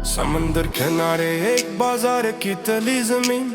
समंदर किनारे एक बाजार की तली जमीन,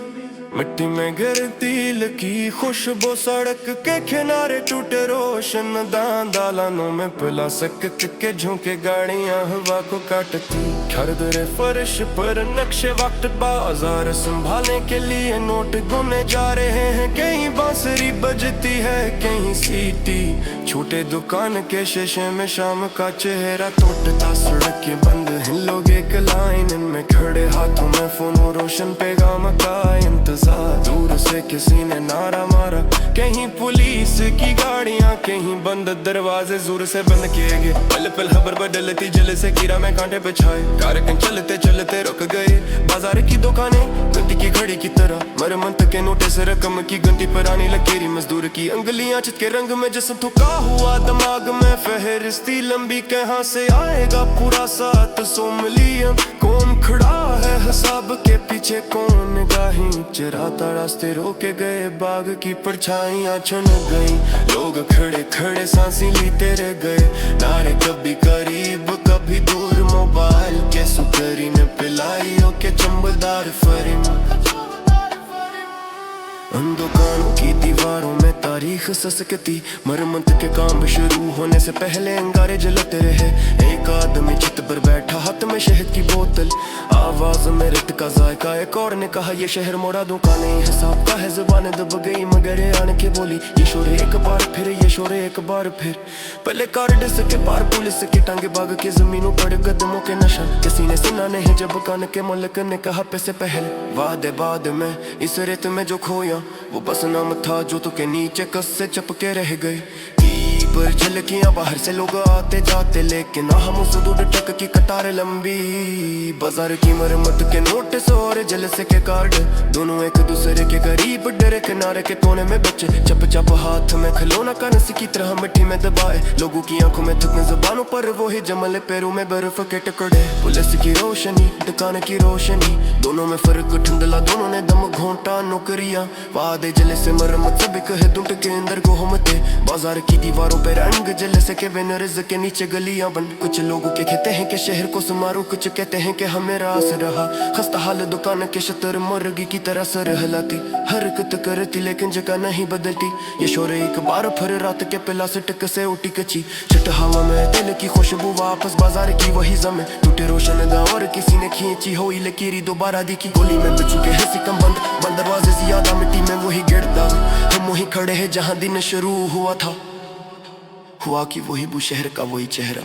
मिट्टी में गिरती लकी खुशबू, सड़क के किनारे टूटे रोशन दान, दालानों में प्लास्टिक के झोंके, गाड़ियां हवा को काटती, खरदरे फर्श पर नक्शे वक्त, बाजार संभालने के लिए नोट गुने जा रहे हैं, कहीं बांसुरी बजती है कहीं सीटी, छोटे दुकान के शीशे में शाम का चेहरा टूटता, सड़कें बंद हैं, लोग एक लाइन में खड़े, हाथों में फोन, रोशन पैगाम का इंतजार, दूर से किसी ने नारा मारा, कहीं पुलिस की गाड़ियां, कहीं बंद दरवाजे जोर से बंद किए गए, पल पल खबर बदलती, जल से कीड़ा में कांटे पे छाए, कार्यक्रम चलते चलते रुक गए, बाजार की दुकानें घंटी की घड़ी की तरह, मरम्मत के नोटिस रकम की घंटी पर आनी लकीरी, मजदूर की अंगलियां चित के रंग में, जिस्म थका हुआ, दिमाग में फहरिस्ती लंबी, कहाँ से आएगा पूरा 700 मिलियन, कौन खड़ा है हिसाब के पीछे, कौन निगाहें चराता, रास्ते रोके गए, बाग की परछाइयां छन गई, लोग खड़े खड़े सांसें लेते रह गए, नारे कभी करीब कभी दूर, मोबाइल के सुकरी ने पिलाइयों के चंबलदार फरीम, उन दुकानों की दीवारों में तारीख ससकती, मरम्मत के काम शुरू होने से पहले अंगारे जलते रहे, एक आदमी छत पर बैठा, हाथ में शहद की बोतल, आवाज में रत का जायका, एक और ने कहा ये शहर मोड़ा दुकान नहीं, हिसाब का है, जुबान दब गई मगर आन के बोली, ये शोरे एक बार फिर, ये शोरे एक बार फिर, पहले कार्ड के पार पुलिस के टांगे, बाग के जमीनों पर कदमों के नशा, किसी ने सुना नहीं जब कान के मलक ने कहा पैसे पहले, वादे बाद में इस रेत में जो खोया, वो बस नाम था जो तो के नीचे कस से चपके रह गए, पर झलकियां बाहर से लोग आते जाते, लेकिन हम उस दूर टक की कतार लंबी, बाजार की मरम्मत के नोटिस और जलसे के कार्ड, दोनों एक दूसरे के करीब, डरे किनारे के कोने में बच्चे, चप चप हाथ में खिलौना कानसी की तरह मिट्टी में दबाए, लोगों की आंखों में थकने, जुबानों पर वो ही जमले, पैरों में बर्फ के टुकड़े, पुलिस की रोशनी, दुकान की रोशनी, दोनों में फर्क ठंडला, दोनों ने दम घोंटा, नौकरियां, वादे जले से मरम्मत, सभी कहे दुट के अंदर को हमते, बाजार की दीवारों पे रंग जलसे के बेनर्ज के नीचे गलियां बंद, कुछ लोगों के कहते हैं कि शहर को समारो, कुछ कहते हैं कि हमें रास रहा, खस्ता हाल दुकान के शतर मुर्गी की तरह सर हिलाती, हरकत करती लेकिन जगह नहीं बदलती, ये शोरे एक बार फिर रात के प्लास्टिक से उठी कच्ची, छठ हवा में तेल की खुशबू, वापस बाजार की वही जमे, टूटे रोशन और किसी ने खींची हुई लकीरी, दोबारा दिखी गोली में बच्चों के हंसी कम बंद दरवाजे ज्यादा, मिट्टी में वही गिरता, हम वही खड़े हैं जहाँ दिन शुरू हुआ था, हुआ कि वही बुशहर का वही चेहरा।